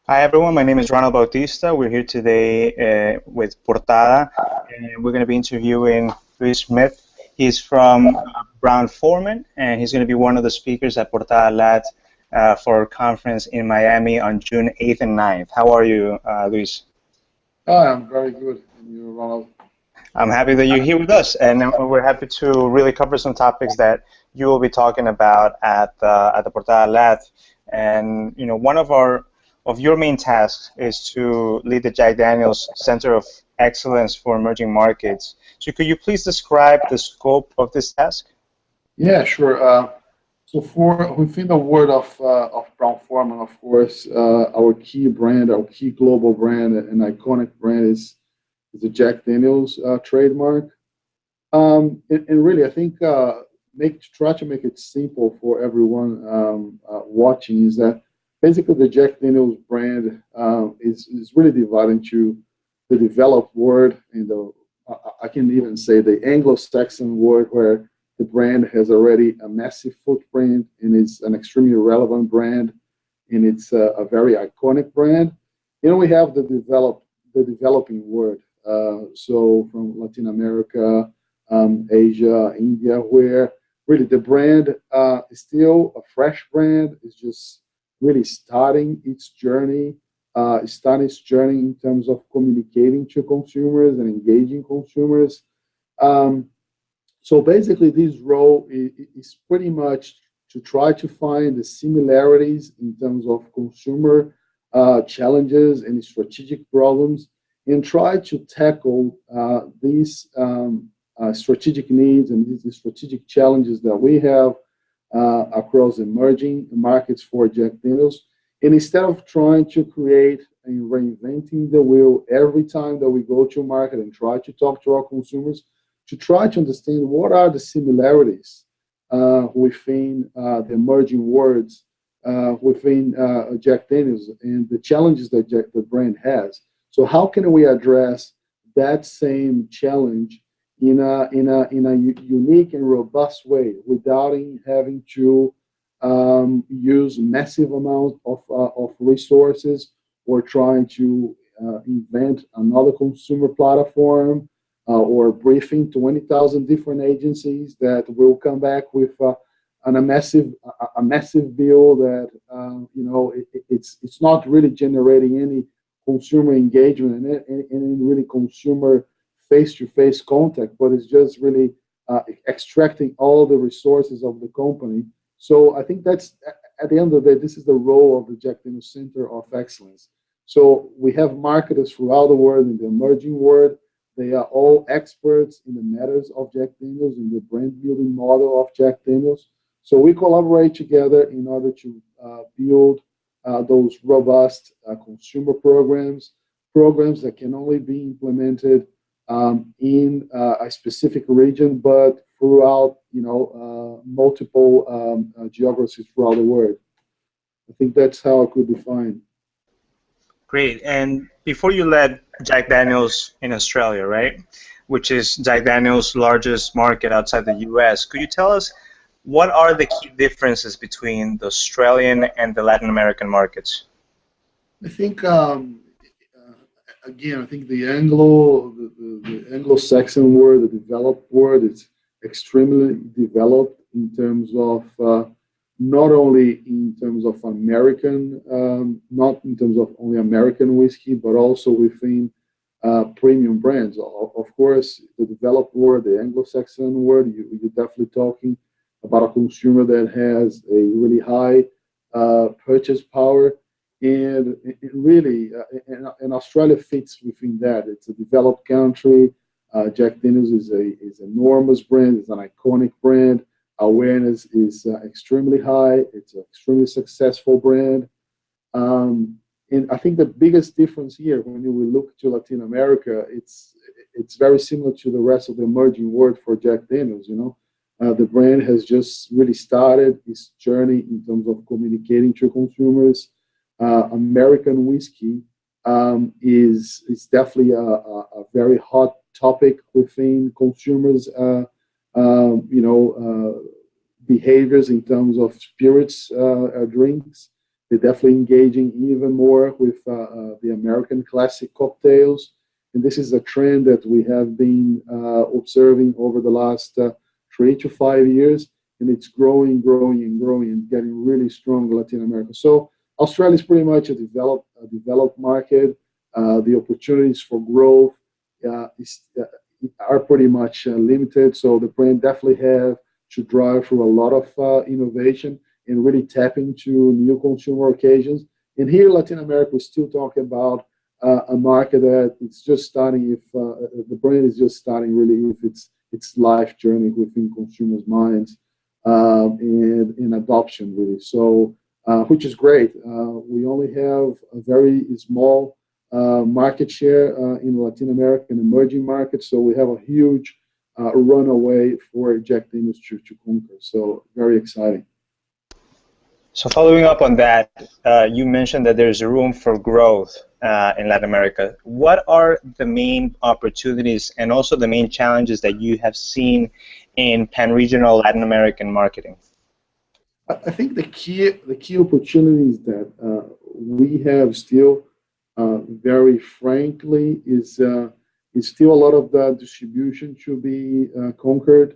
Hi everyone, my name is Ronald Bautista. We're here today with Portada, and we're going to be interviewing Luiz Schmidt. He's from Brown Forman, and he's going to be one of the speakers at Portada Lat for our conference in Miami on June 8th and 9th. How are you, Luis? Hi, I'm very good. And you, Ronald? I'm happy that you're here with us, and we're happy to really cover some topics that you will be talking about at the Portada Lat. And one of your main tasks is to lead the Jack Daniel's Center of Excellence for Emerging Markets. So could you please describe the scope of this task? Yeah, sure. So for within the world of Brown Forman, of course, our key brand, our key global brand, and iconic brand is the Jack Daniel's trademark. And really, I think try to make it simple for everyone watching is that basically the Jack Daniel's brand is really divided into the developed world and I can even say the Anglo-Saxon world where the brand has already a massive footprint and is an extremely relevant brand and it's a very iconic brand. We have the developing world. So from Latin America, Asia, India, where really the brand is still a fresh brand. It's just really starting its journey in terms of communicating to consumers and engaging consumers. Um, so basically, this role is pretty much to try to find the similarities in terms of consumer challenges and strategic problems and try to tackle these strategic needs and these strategic challenges that we have across emerging markets for Jack Daniels. And instead of trying to create and reinventing the wheel every time that we go to market and try to talk to our consumers, to try to understand what are the similarities within the emerging words within Jack Daniels and the challenges that the brand has. So how can we address that same challenge in a unique and robust way without having to use massive amounts of resources or trying to invent another consumer platform or briefing 20,000 different agencies that will come back with a massive bill that it's not really generating any consumer engagement and really consumer face-to-face contact, but it's just really extracting all the resources of the company. So I think that's at the end of the day, this is the role of the Jack Daniel's Center of Excellence. So we have marketers throughout the world in the emerging world. They are all experts in the matters of Jack Daniel's in the brand building model of Jack Daniel's. So we collaborate together in order to build those robust consumer programs that can only be implemented in a specific region, but throughout multiple geographies throughout the world. I think that's how I could define. Great. And before you led Jack Daniel's in Australia, right, which is Jack Daniel's largest market outside the US, could you tell us what are the key differences between the Australian and the Latin American markets? I think again, I think the Anglo-Saxon world, the developed world, is extremely developed in terms of not only in terms of not in terms of only American whiskey, but also within premium brands. Of course, the developed world, the Anglo-Saxon world, you're definitely talking about a consumer that has a really high purchase power. And really, and Australia fits within that. It's a developed country. Jack Daniel's is an enormous brand. It's an iconic brand. Awareness is extremely high. It's an extremely successful brand. And I think the biggest difference here, when we look to Latin America, it's very similar to the rest of the emerging world for Jack Daniel's. The brand has just really started its journey in terms of communicating to consumers. American whiskey is definitely a very hot topic within consumers, behaviors in terms of spirits drinks. They're definitely engaging even more with the American classic cocktails. And this is a trend that we have been observing over the last 3 to 5 years. And it's growing, growing, and growing, and getting really strong in Latin America. So Australia is pretty much a developed market. The opportunities for growth are pretty much limited. So the brand definitely have to drive through a lot of innovation and really tap into new consumer occasions. And here in Latin America, we're still talking about a market that it's just starting. If the brand is just starting, really, if its life journey within consumers' minds and adoption, really. So, which is great. We only have a very small market share in Latin America and emerging markets, so we have a huge runaway for Jack Daniel's to conquer. So, very exciting. So following up on that, you mentioned that there's room for growth in Latin America. What are the main opportunities and also the main challenges that you have seen in pan-regional Latin American marketing? I think the key opportunities that we have still, very frankly, is still a lot of the distribution to be conquered.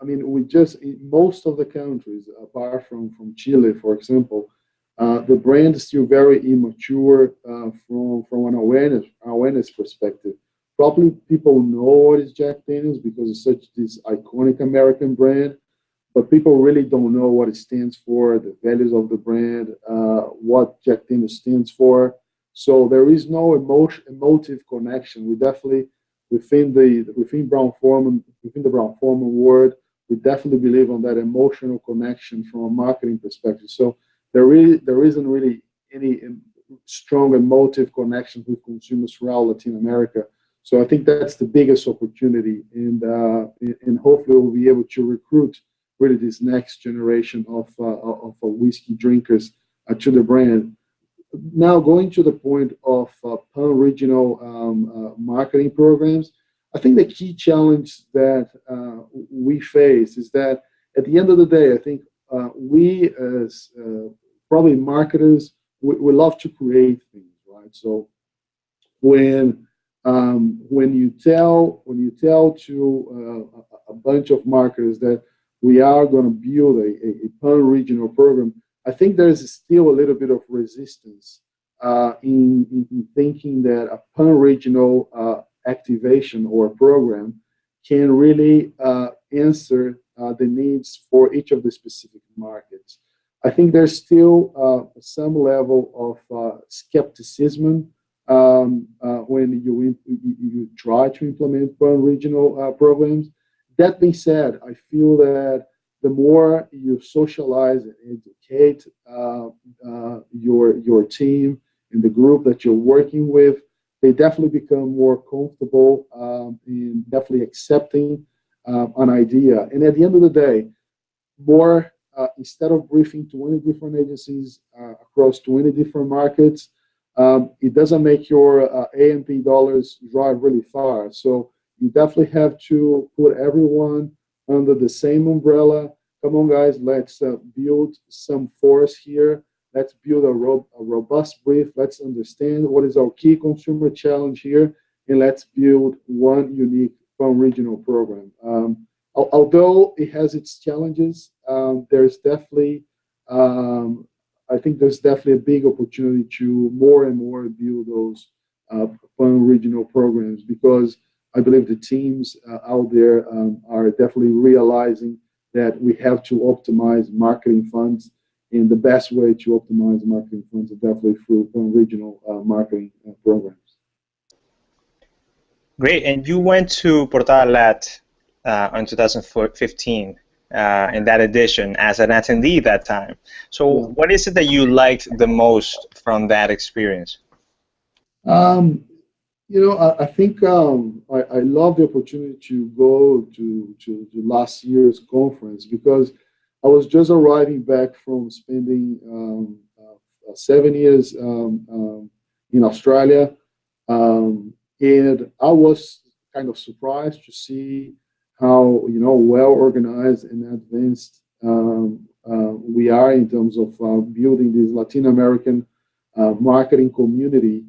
We just in most of the countries, apart from Chile, for example, the brand is still very immature from an awareness perspective. Probably people know what is Jack Daniel's because it's such this iconic American brand, but people really don't know what it stands for, the values of the brand, what Jack Daniel's stands for. So there is no emotive connection. We definitely within the Brown Forman word, we definitely believe on that emotional connection from a marketing perspective. So there isn't really any strong emotive connection with consumers throughout Latin America. So I think that's the biggest opportunity, and hopefully we'll be able to recruit really this next generation of whiskey drinkers to the brand. Now going to the point of pan-regional marketing programs, I think the key challenge that we face is that at the end of the day, I think we as probably marketers, we love to create things, right? So when you tell to a bunch of marketers that we are going to build a pan-regional program, I think there's still a little bit of resistance in thinking that a pan-regional activation or program can really answer the needs for each of the specific markets. I think there's still some level of skepticism when you try to implement pan-regional programs. That being said, I feel that the more you socialize and educate your team and the group that you're working with, they definitely become more comfortable in definitely accepting an idea. And at the end of the day, more instead of briefing 20 different agencies across 20 different markets, it doesn't make your A&P dollars drive really far. So you definitely have to put everyone under the same umbrella. Come on, guys, let's build some force here. Let's build a robust brief. Let's understand what is our key consumer challenge here, and let's build one unique pan-regional program. Although it has its challenges, there's definitely, I think there's definitely a big opportunity to more and more build those pan-regional programs, because I believe the teams out there are definitely realizing that we have to optimize marketing funds, and the best way to optimize marketing funds is definitely through pan-regional marketing programs. Great, and you went to Portada Lat in 2015 in that edition as an attendee that time. So what is it that you liked the most from that experience? I think I love the opportunity to go to last year's conference, because I was just arriving back from spending 7 years in Australia, and I was kind of surprised to see how well organized and advanced we are in terms of building this Latin American marketing community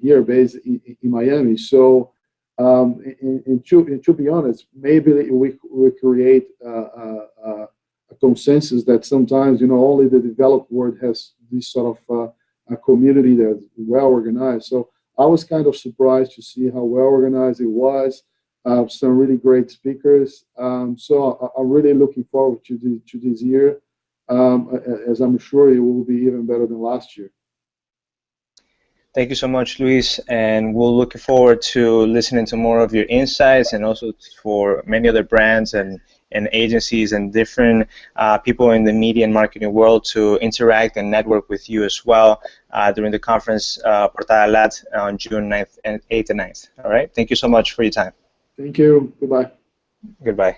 here based in Miami. So, and to be honest, maybe we create a consensus that sometimes, only the developed world has this sort of a community that's well organized. So I was kind of surprised to see how well organized it was. Some really great speakers. So I'm really looking forward to this year, as I'm sure it will be even better than last year. Thank you so much, Luis, and we'll look forward to listening to more of your insights, and also for many other brands and agencies and different people in the media and marketing world to interact and network with you as well during the conference Portada Lat on June 9th and 8th and 9th. All right. Thank you so much for your time. Thank you. Goodbye. Goodbye.